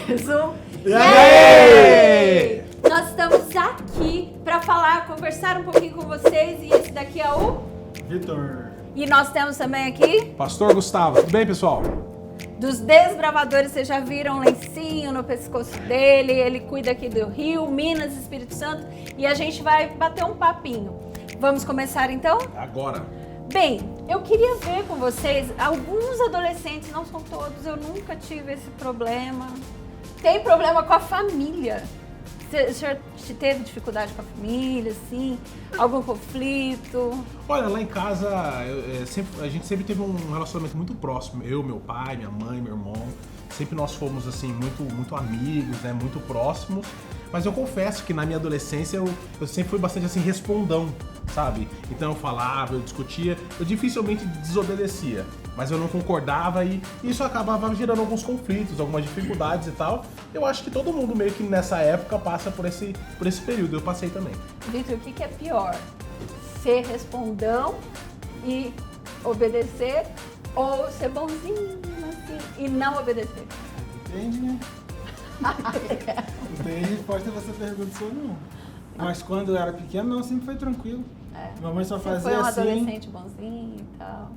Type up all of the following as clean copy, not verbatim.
2, 1. Yay! Nós estamos aqui para conversar um pouquinho com vocês e esse daqui é o Vitor. E nós temos também aqui Pastor Gustavo, tudo bem, pessoal? dos desbravadores. Vocês já viram um lencinho no pescoço dele, ele cuida aqui do Rio, Minas, Espírito Santo e a gente vai bater um papinho. Vamos começar então? Agora. Bem, eu queria ver com vocês, alguns adolescentes, não são todos, eu nunca tive esse problema. Tem problema com a família. O senhor teve dificuldade com a família, assim? Algum conflito? Olha, lá em casa, a gente sempre teve um relacionamento muito próximo. Eu, meu pai, minha mãe, meu irmão. Sempre nós fomos, assim, muito amigos, né? Muito próximos. Mas eu confesso que na minha adolescência eu sempre fui bastante, assim, respondão, sabe? Então eu falava, eu discutia, eu dificilmente desobedecia. Mas eu não concordava e isso acabava gerando alguns conflitos, algumas dificuldades e tal. Eu acho que todo mundo meio que nessa época passa por esse período. Eu passei também. Vitor, o que é pior? Ser respondão e obedecer ou ser bonzinho, assim, e não obedecer? Depende, né? Não tem resposta pra essa pergunta sua, não. Mas quando eu era pequeno, não, sempre foi tranquilo. Minha mãe só Você fazia foi um assim. adolescente bonzinho e tal?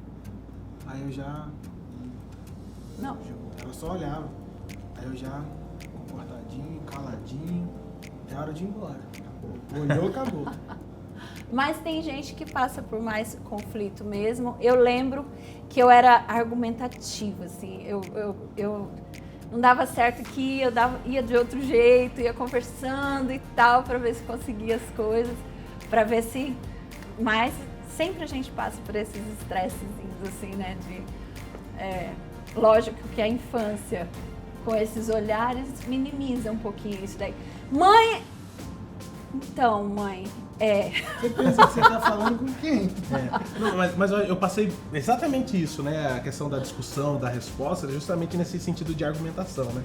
Aí eu já. Não. Ela só olhava. Aí eu já, comportadinho, caladinho. É hora de ir embora. Acabou. Olhou, acabou. Mas tem gente que passa por mais conflito mesmo. Eu lembro que eu era argumentativa, assim. Eu não dava certo que ia de outro jeito, ia conversando e tal, para ver se conseguia as coisas, para ver se... Mas sempre a gente passa por esses estressezinhos, assim, né? Lógico que a infância, com esses olhares, minimiza um pouquinho isso daí. Mãe... Então, mãe, Você pensa que você tá falando com quem? Não, mas eu passei exatamente isso, né? A questão da discussão, da resposta, justamente nesse sentido de argumentação, né?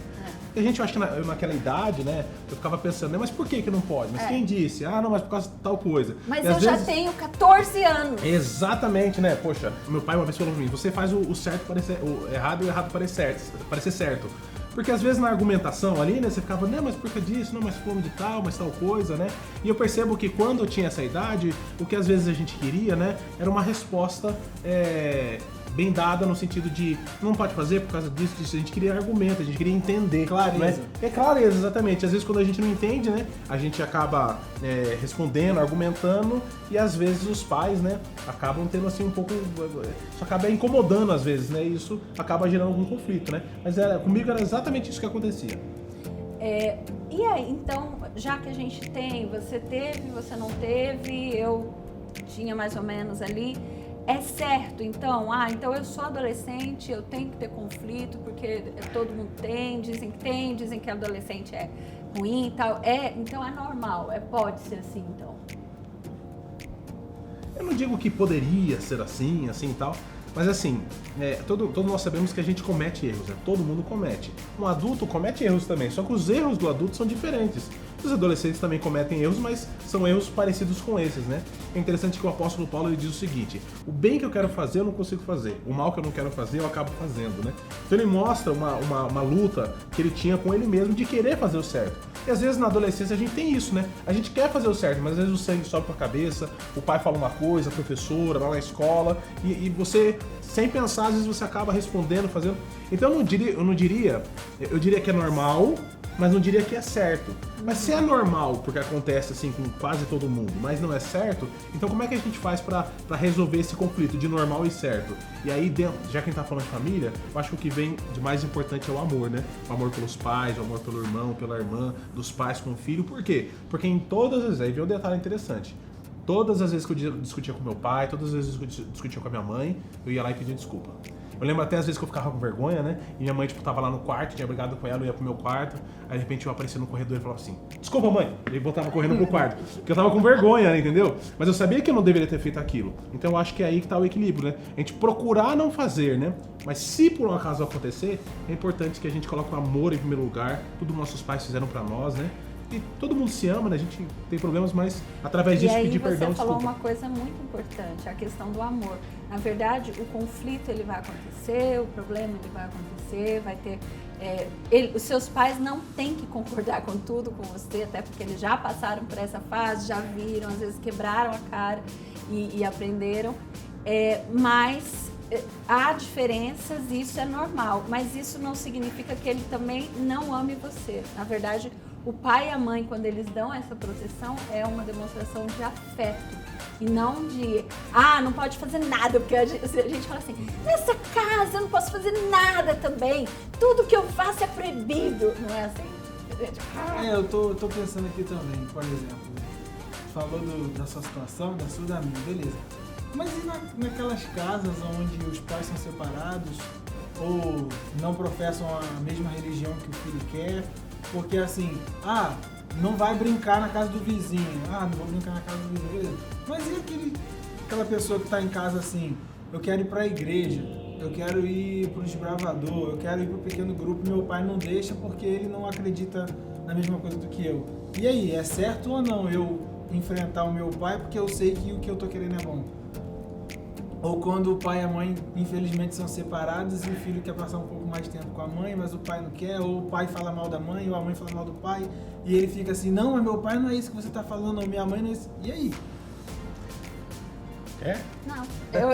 Porque a gente, eu acho que naquela idade, né? Eu ficava pensando, né, mas por que não pode? Mas quem disse? Ah, não, mas por causa de tal coisa. mas E eu às já vezes... tenho 14 anos. Exatamente, né? Poxa, meu pai uma vez falou pra mim, você faz o certo parecer o errado e o errado parecer certo. Porque às vezes na argumentação ali, né, você ficava, não, mas por que disso? Não, mas fulano de tal, mas tal coisa, né? E eu percebo que quando eu tinha essa idade, o que às vezes a gente queria, né, era uma resposta bem dada no sentido de não pode fazer por causa disso, a gente queria argumento, a gente queria entender. Clareza. Né? É clareza, exatamente. Às vezes quando a gente não entende, né, a gente acaba respondendo, argumentando e às vezes os pais, né, acabam tendo assim um pouco... Isso acaba incomodando às vezes, né, e isso acaba gerando algum conflito, né? Mas comigo era exatamente isso que acontecia. E aí, então, já que a gente tem, você teve, você não teve, eu tinha mais ou menos ali, é certo, então, então eu sou adolescente, eu tenho que ter conflito, porque todo mundo dizem que adolescente é ruim e tal, então é normal, pode ser assim, então. Eu não digo que poderia ser assim e tal, mas assim, todos nós sabemos que a gente comete erros, né? Todo mundo comete. Um adulto comete erros também, só que os erros do adulto são diferentes. Os adolescentes também cometem erros, mas são erros parecidos com esses, né? É interessante que o apóstolo Paulo ele diz o seguinte: o bem que eu quero fazer eu não consigo fazer, o mal que eu não quero fazer eu acabo fazendo, né? Então ele mostra uma luta que ele tinha com ele mesmo de querer fazer o certo. E às vezes na adolescência a gente tem isso, né? A gente quer fazer o certo, mas às vezes o sangue sobe pra cabeça, o pai fala uma coisa, a professora, lá na escola, e você, sem pensar, às vezes você acaba respondendo, fazendo. Então eu diria que é normal, mas não diria que é certo. Mas se é normal, porque acontece assim com quase todo mundo, mas não é certo, então como é que a gente faz pra resolver esse conflito de normal e certo? E aí, já que a gente tá falando de família, eu acho que o que vem de mais importante é o amor, né? O amor pelos pais, o amor pelo irmão, pela irmã, dos pais com o filho. Por quê? Porque em todas as vezes, aí vem um detalhe interessante, todas as vezes que eu discutia com meu pai, todas as vezes que eu discutia com a minha mãe, eu ia lá e pedia desculpa. Eu lembro até às vezes que eu ficava com vergonha, né? E minha mãe, tava lá no quarto, tinha brigado com ela, eu ia pro meu quarto. Aí de repente eu aparecia no corredor e falava assim: desculpa, mãe. E voltava correndo pro quarto. Porque eu tava com vergonha, né, entendeu? Mas eu sabia que eu não deveria ter feito aquilo. Então eu acho que é aí que tá o equilíbrio, né? A gente procurar não fazer, né? Mas se por um acaso acontecer, é importante que a gente coloque o amor em primeiro lugar. Tudo que nossos pais fizeram pra nós, né? E todo mundo se ama, né? A gente tem problemas, mas através disso pedir perdão, E aí você falou desculpa. uma coisa muito importante, a questão do amor. Na verdade, o conflito ele vai acontecer, o problema ele vai acontecer, vai ter Os seus pais não têm que concordar com tudo com você, até porque eles já passaram por essa fase, já viram, às vezes quebraram a cara e aprenderam. Mas há diferenças, isso é normal, mas isso não significa que ele também não ame você. Na verdade, o pai e a mãe, quando eles dão essa proteção, é uma demonstração de afeto e não de, não pode fazer nada, porque a gente fala assim, nessa casa eu não posso fazer nada também, tudo que eu faço é proibido, não é assim? Eu tô pensando aqui também, por exemplo, falou da sua situação, da sua e da minha, beleza. Mas e naquelas casas onde os pais são separados ou não professam a mesma religião que o filho quer? Porque assim, não vai brincar na casa do vizinho, não vou brincar na casa do vizinho, beleza. Mas e aquela pessoa que está em casa assim, eu quero ir para a igreja, eu quero ir para o desbravador, eu quero ir para o pequeno grupo, meu pai não deixa porque ele não acredita na mesma coisa do que eu. E aí, é certo ou não eu enfrentar o meu pai porque eu sei que o que eu tô querendo é bom? Ou quando o pai e a mãe, infelizmente, são separados e o filho quer passar um pouco mais de tempo com a mãe, mas o pai não quer, ou o pai fala mal da mãe, ou a mãe fala mal do pai, e ele fica assim, não, mas meu pai não é isso que você tá falando, ou minha mãe não é isso. E aí? Não,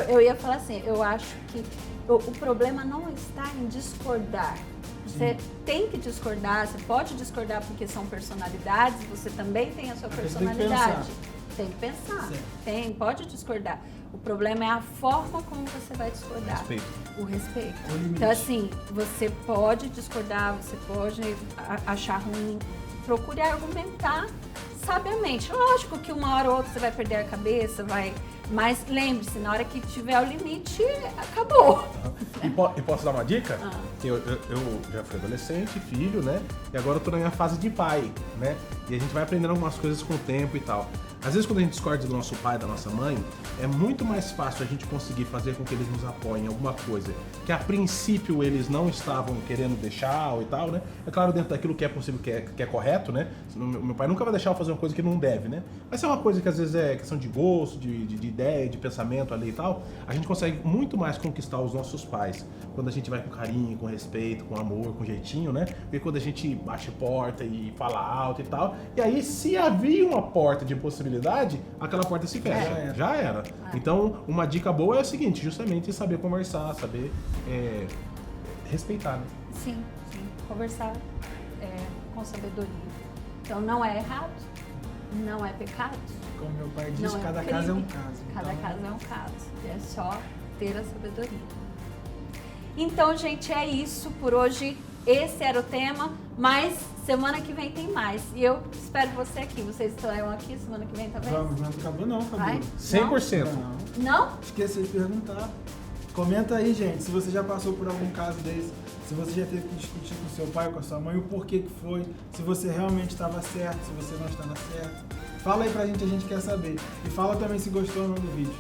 eu ia falar assim, eu acho que o problema não está em discordar. Você tem que discordar, você pode discordar porque são personalidades, você também tem a sua personalidade. Tem que pensar, pode discordar. O problema é a forma como você vai discordar. O respeito. Então, assim, você pode discordar, você pode achar ruim, procure argumentar sabiamente. Lógico que uma hora ou outra você vai perder a cabeça, mas lembre-se, na hora que tiver o limite, acabou. E posso dar uma dica? Eu já fui adolescente, filho, né? E agora eu tô na minha fase de pai, né? E a gente vai aprendendo algumas coisas com o tempo e tal. Às vezes, quando a gente discorda do nosso pai, da nossa mãe, é muito mais fácil a gente conseguir fazer com que eles nos apoiem em alguma coisa que a princípio eles não estavam querendo deixar e tal, né? É claro, dentro daquilo que é possível, que é correto, né? Meu pai nunca vai deixar eu fazer uma coisa que não deve, né? Mas é uma coisa que às vezes é questão de gosto, de ideia, de pensamento ali e tal. A gente consegue muito mais conquistar os nossos pais quando a gente vai com carinho, com respeito, com amor, com jeitinho, né? Porque quando a gente bate porta e fala alto e tal. E aí, se havia uma porta de possibilidade, aquela porta se fecha. Já era. Então, uma dica boa é o seguinte, justamente saber conversar, saber respeitar, né? Sim. Conversar com sabedoria. Então, não é errado, não é pecado. Como meu pai diz, cada caso é um caso. Cada caso é um caso. É só ter a sabedoria. Então, gente, é isso por hoje. Esse era o tema, mas semana que vem tem mais. E eu espero você aqui. Vocês estarão aqui semana que vem também? Vamos, não acabou não, Fabio. 100%. Não? Esqueci de perguntar. Comenta aí, gente, se você já passou por algum caso desse, se você já teve que discutir com seu pai ou com a sua mãe, o porquê que foi, se você realmente estava certo, se você não estava certo. Fala aí pra gente, a gente quer saber. E fala também se gostou ou não do vídeo.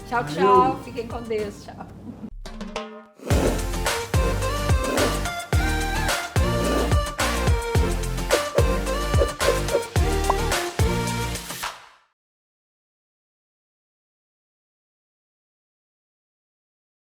Tchau, tchau. Fiquem com Deus. Tchau.